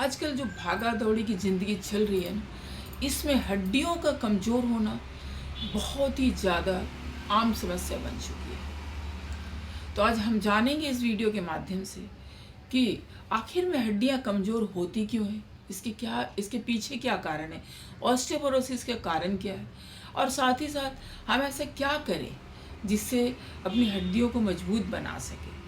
आजकल जो भागा दौड़ी की ज़िंदगी चल रही है ना, इसमें हड्डियों का कमज़ोर होना बहुत ही ज़्यादा आम समस्या बन चुकी है। तो आज हम जानेंगे इस वीडियो के माध्यम से कि आखिर में हड्डियां कमज़ोर होती क्यों हैं, इसके पीछे क्या कारण है, ऑस्टियोपोरोसिस का कारण क्या है, और साथ ही साथ हम ऐसा क्या करें जिससे अपनी हड्डियों को मजबूत बना सकें।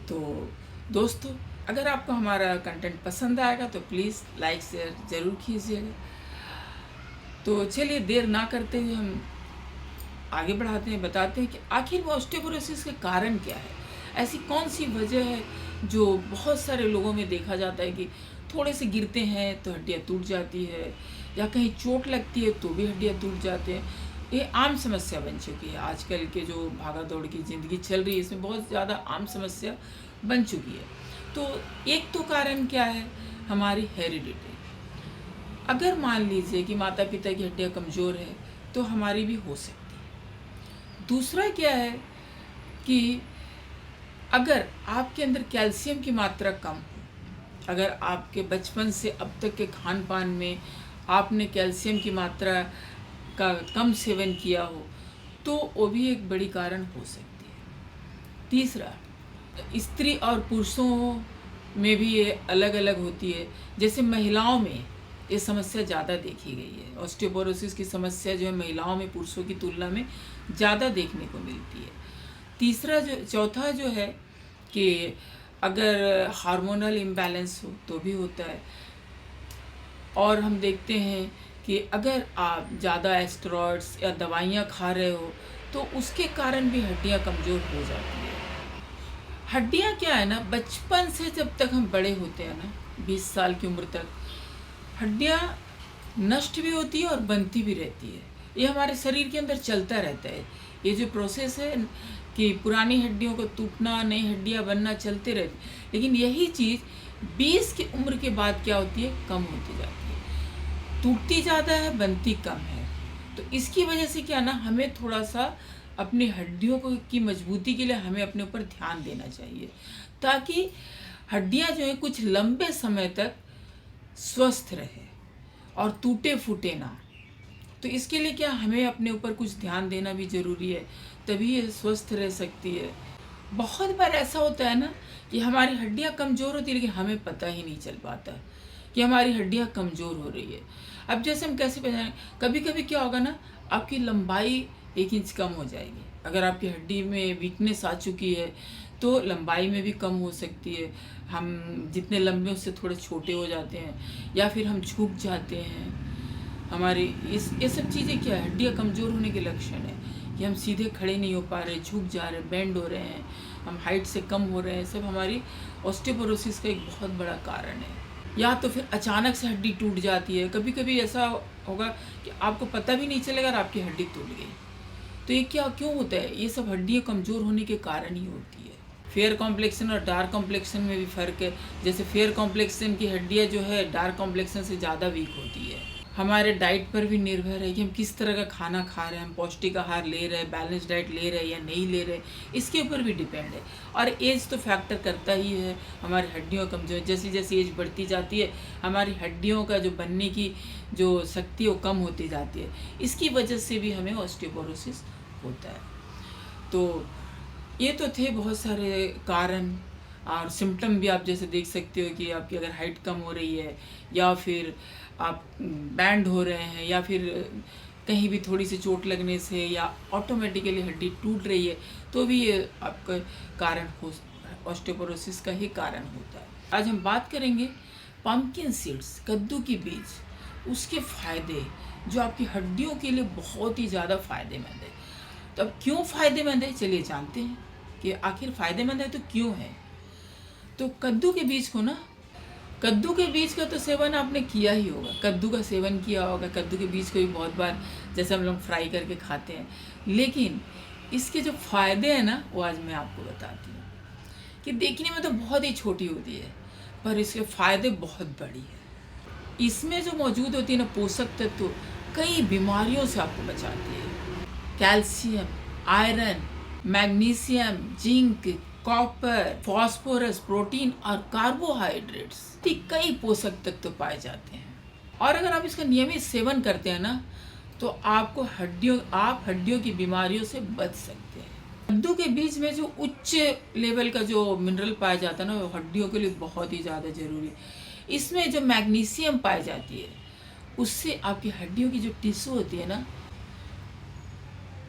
तो दोस्तों, अगर आपको हमारा कंटेंट पसंद आएगा तो प्लीज़ लाइक शेयर ज़रूर कीजिएगा। तो चलिए देर ना करते हुए हम आगे बढ़ाते हैं, बताते हैं कि आखिर वो ऑस्टियोपोरोसिस के कारण क्या है। ऐसी कौन सी वजह है जो बहुत सारे लोगों में देखा जाता है कि थोड़े से गिरते हैं तो हड्डियाँ टूट जाती है, या कहीं चोट लगती है तो भी हड्डियाँ टूट जाते हैं। ये आम समस्या बन चुकी है। आजकल के जो भागा दौड़ की ज़िंदगी चल रही है, इसमें बहुत ज़्यादा आम समस्या बन चुकी है। तो एक तो कारण क्या है, हमारी हेरिडिटी। अगर मान लीजिए कि माता पिता की हड्डियाँ कमज़ोर है तो हमारी भी हो सकती है। दूसरा क्या है कि अगर आपके अंदर कैल्शियम की मात्रा कम हो, अगर आपके बचपन से अब तक के खान पान में आपने कैल्शियम की मात्रा का कम सेवन किया हो, तो वो भी एक बड़ी कारण हो सकती है। तीसरा, स्त्री और पुरुषों में भी ये अलग अलग होती है। जैसे महिलाओं में ये समस्या ज़्यादा देखी गई है। ऑस्टियोपोरोसिस की समस्या जो है महिलाओं में पुरुषों की तुलना में ज़्यादा देखने को मिलती है। चौथा जो है कि अगर हार्मोनल इम्बैलेंस हो तो भी होता है। और हम देखते हैं कि अगर आप ज़्यादा एस्टेरॉइड्स या दवाइयाँ खा रहे हो तो उसके कारण भी हड्डियाँ कमज़ोर हो जाती है। हड्डियाँ क्या है ना, बचपन से जब तक हम बड़े होते हैं ना, 20 साल की उम्र तक हड्डियाँ नष्ट भी होती है और बनती भी रहती है। ये हमारे शरीर के अंदर चलता रहता है। ये जो प्रोसेस है कि पुरानी हड्डियों को टूटना, नई हड्डियाँ बनना चलते रहती। लेकिन यही चीज़ 20 की उम्र के बाद क्या होती है, कम होती जाती है। टूटती ज़्यादा है, बनती कम है। तो इसकी वजह से क्या ना, हमें थोड़ा सा अपनी हड्डियों को की मजबूती के लिए हमें अपने ऊपर ध्यान देना चाहिए, ताकि हड्डियाँ जो है कुछ लंबे समय तक स्वस्थ रहे और टूटे फूटे ना। तो इसके लिए क्या, हमें अपने ऊपर कुछ ध्यान देना भी ज़रूरी है, तभी ये स्वस्थ रह सकती है। बहुत बार ऐसा होता है ना कि हमारी हड्डियाँ कमज़ोर होती है लेकिन हमें पता ही नहीं चल पाता कि हमारी हड्डियाँ कमज़ोर हो रही है। अब जैसे हम कैसे पहचानें, कभी कभी क्या होगा ना, आपकी लंबाई 1 इंच कम हो जाएगी। अगर आपकी हड्डी में वीकनेस आ चुकी है तो लंबाई में भी कम हो सकती है। हम जितने लंबे उससे थोड़े छोटे हो जाते हैं, या फिर हम झुक जाते हैं। हमारी ये सब चीज़ें क्या है, हड्डियाँ कमज़ोर होने के लक्षण है कि हम सीधे खड़े नहीं हो पा रहे, झुक जा रहे, बेंड हो रहे हैं, हम हाइट से कम हो रहे हैं। सब हमारी ऑस्टियोपोरोसिस का एक बहुत बड़ा कारण है। या तो फिर अचानक से हड्डी टूट जाती है। कभी कभी ऐसा होगा कि आपको पता भी नहीं चलेगा और आपकी हड्डी टूट गई। तो ये क्यों होता है, ये सब हड्डियाँ कमज़ोर होने के कारण ही होती है। फेयर कॉम्प्लेक्शन और डार्क कॉम्प्लेक्शन में भी फ़र्क है। जैसे फेयर कॉम्प्लेक्शन की हड्डियाँ जो है डार्क कॉम्प्लेक्शन से ज़्यादा वीक होती है। हमारे डाइट पर भी निर्भर है कि हम किस तरह का खाना खा रहे हैं, हम पौष्टिक आहार ले रहे हैं, बैलेंस डाइट ले रहे हैं या नहीं ले रहे, इसके ऊपर भी डिपेंड है। और एज तो फैक्टर करता ही है हमारी हड्डियों कमजोर। जैसे जैसे एज बढ़ती जाती है हमारी हड्डियों का जो बनने की जो शक्ति है वो कम होती जाती है। इसकी वजह से भी हमें ऑस्टियोपोरोसिस होता है। तो ये तो थे बहुत सारे कारण। और सिम्टम भी आप जैसे देख सकते हो कि आपकी अगर हाइट कम हो रही है, या फिर आप बैंड हो रहे हैं, या फिर कहीं भी थोड़ी सी चोट लगने से या ऑटोमेटिकली हड्डी टूट रही है, तो भी ये आपका कारण हो, ऑस्टियोपोरोसिस का ही कारण होता है। आज हम बात करेंगे पम्पकिन सीड्स, कद्दू की बीज, उसके फ़ायदे जो आपकी हड्डियों के लिए बहुत ही ज़्यादा फ़ायदेमंद है। तो अब क्यों फ़ायदेमंद है, चलिए जानते हैं कि आखिर फ़ायदेमंद है तो क्यों है। तो कद्दू के बीज को ना, कद्दू के बीज का तो सेवन आपने किया ही होगा, कद्दू का सेवन किया होगा। कद्दू के बीज को भी बहुत बार जैसे हम लोग फ्राई करके खाते हैं। लेकिन इसके जो फ़ायदे हैं ना, वो आज मैं आपको बताती हूँ कि देखने में तो बहुत ही छोटी होती है पर इसके फ़ायदे बहुत बड़ी है। इसमें जो मौजूद होती है ना पोषक तत्व, कई बीमारियों से आपको बचाती है। Calcium, iron, magnesium, zinc, copper, phosphorus, protein और कार्बोहाइड्रेट्स, कई पोषक तत्व पाए जाते हैं। और अगर आप इसका नियमित सेवन करते हैं ना, तो आपको हड्डियों की बीमारियों से बच सकते हैं। कद्दू के बीज में जो उच्च लेवल का जो मिनरल पाया जाता है ना, वो हड्डियों के लिए बहुत ही ज़्यादा जरूरी है। इसमें जो मैग्नीशियम पाई जाती है, उससे आपकी हड्डियों की जो टिश्यू होती है ना,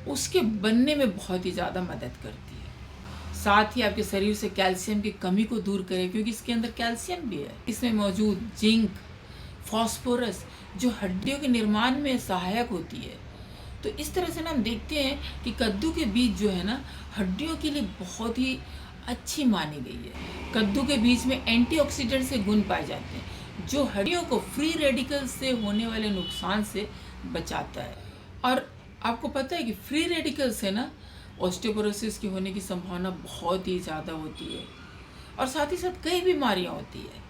उसके बनने में बहुत ही ज़्यादा मदद करती है। साथ ही आपके शरीर से कैल्शियम की कमी को दूर करे, क्योंकि इसके अंदर कैल्शियम भी है। इसमें मौजूद जिंक, फास्फोरस जो हड्डियों के निर्माण में सहायक होती है। तो इस तरह से ना हम देखते हैं कि कद्दू के बीज जो है ना, हड्डियों के लिए बहुत ही अच्छी मानी गई है। कद्दू के बीज में एंटीऑक्सीडेंट से गुण पाए जाते हैं, जो हड्डियों को फ्री रेडिकल से होने वाले नुकसान से बचाता है। और आपको पता है कि फ्री रेडिकल से ना ऑस्टियोपोरोसिस की होने की संभावना बहुत ही ज़्यादा होती है, और साथ ही साथ कई बीमारियां होती है।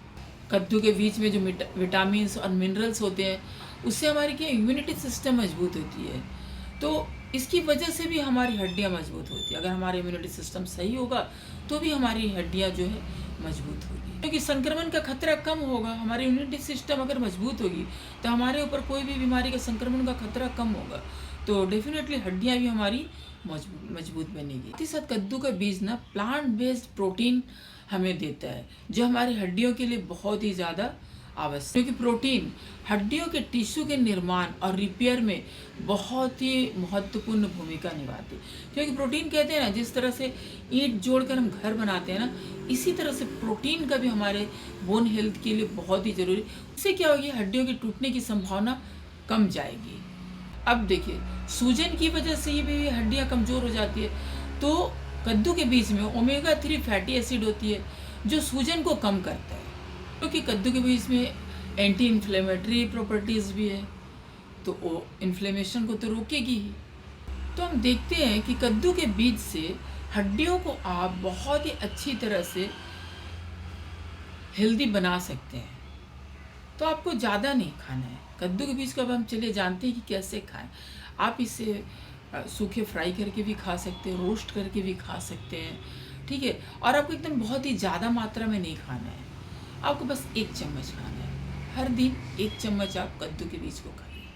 कद्दू के बीज में जो विटामिन और मिनरल्स होते हैं, उससे हमारी क्या इम्यूनिटी सिस्टम मजबूत होती है। तो इसकी वजह से भी हमारी हड्डियां मजबूत होती है। अगर हमारा इम्यूनिटी सिस्टम सही होगा तो भी हमारी हड्डियां जो है मजबूत होगी, क्योंकि संक्रमण का खतरा कम होगा। हमारी इम्यूनिटी सिस्टम अगर मजबूत होगी तो हमारे ऊपर कोई भी बीमारी का संक्रमण का खतरा कम होगा, तो डेफिनेटली हड्डियां भी हमारी मजबूत बनेगी। साथ ही साथ कद्दू का बीज ना प्लांट बेस्ड प्रोटीन हमें देता है, जो हमारी हड्डियों के लिए बहुत ही ज़्यादा आवश्यक, क्योंकि प्रोटीन हड्डियों के टिश्यू के निर्माण और रिपेयर में बहुत ही महत्वपूर्ण भूमिका निभाती है। क्योंकि प्रोटीन कहते हैं ना, जिस तरह से ईंट जोड़कर हम घर बनाते हैं ना, इसी तरह से प्रोटीन का भी हमारे बोन हेल्थ के लिए बहुत ही जरूरी। इससे क्या होगी, हड्डियों के टूटने की संभावना कम जाएगी। अब देखिए, सूजन की वजह से भी हड्डियां कमज़ोर हो जाती है, तो कद्दू के बीज में ओमेगा 3 फैटी एसिड होती है, जो सूजन को कम करता है। क्योंकि कद्दू के बीज में एंटी इन्फ्लेमेटरी प्रॉपर्टीज़ भी है, तो वो इन्फ्लेमेशन को तो रोकेगी ही। तो हम देखते हैं कि कद्दू के बीज से हड्डियों को आप बहुत ही अच्छी तरह से हेल्दी बना सकते हैं। तो आपको ज़्यादा नहीं खाना है। कद्दू के बीज को अब हम चलिए जानते हैं कि कैसे खाएं। आप इसे सूखे फ्राई करके भी खा सकते हैं, रोस्ट करके भी खा सकते हैं, ठीक है। और आपको एकदम बहुत ही ज़्यादा मात्रा में नहीं खाना है, आपको बस 1 चम्मच खाना है। हर दिन 1 चम्मच आप कद्दू के बीज को खाइए।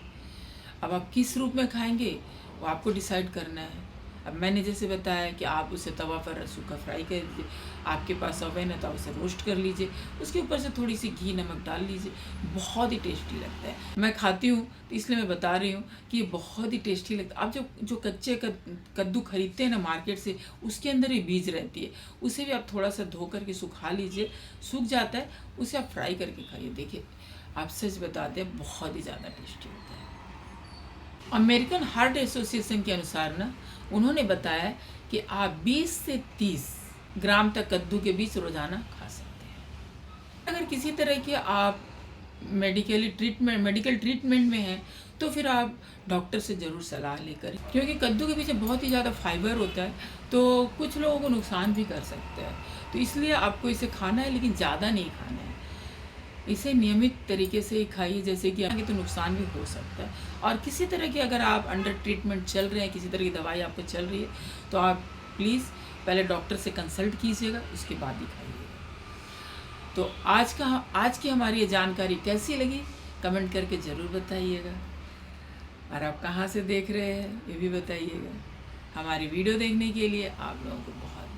अब आप किस रूप में खाएंगे वो आपको डिसाइड करना है। अब मैंने जैसे बताया कि आप उसे तवा पर सूखा फ्राई कर लीजिए, आपके पास ओवन है तो आप उसे रोस्ट कर लीजिए, उसके ऊपर से थोड़ी सी घी नमक डाल लीजिए, बहुत ही टेस्टी लगता है। मैं खाती हूँ तो इसलिए मैं बता रही हूँ कि ये बहुत ही टेस्टी लगता है। आप जो कच्चे कद्दू खरीदते हैं ना मार्केट से, उसके अंदर ही बीज रहती है, उसे भी आप थोड़ा सा धो करके सुखा लीजिए, सूख जाता है, उसे आप फ्राई करके खाइए। देखिए, आप सच बताते हैं, बहुत ही ज़्यादा टेस्टी होता है। अमेरिकन हार्ट एसोसिएशन के अनुसार ना, उन्होंने बताया कि आप 20 से 30 ग्राम तक कद्दू के बीज रोजाना खा सकते हैं। अगर किसी तरह के आप मेडिकल ट्रीटमेंट में हैं, तो फिर आप डॉक्टर से ज़रूर सलाह लेकर, क्योंकि कद्दू के पीछे बहुत ही ज़्यादा फाइबर होता है, तो कुछ लोगों को नुकसान भी कर सकता है। तो इसलिए आपको इसे खाना है, लेकिन ज़्यादा नहीं खाना है। इसे नियमित तरीके से ही खाइए, जैसे कि आगे तो नुकसान भी हो सकता है। और किसी तरह की अगर आप अंडर ट्रीटमेंट चल रहे हैं, किसी तरह की दवाई आपको चल रही है, तो आप प्लीज़ पहले डॉक्टर से कंसल्ट कीजिएगा, उसके बाद ही खाइएगा। तो आज की हमारी ये जानकारी कैसी लगी, कमेंट करके ज़रूर बताइएगा। और आप कहाँ से देख रहे हैं ये भी बताइएगा। हमारी वीडियो देखने के लिए आप लोगों को बहुत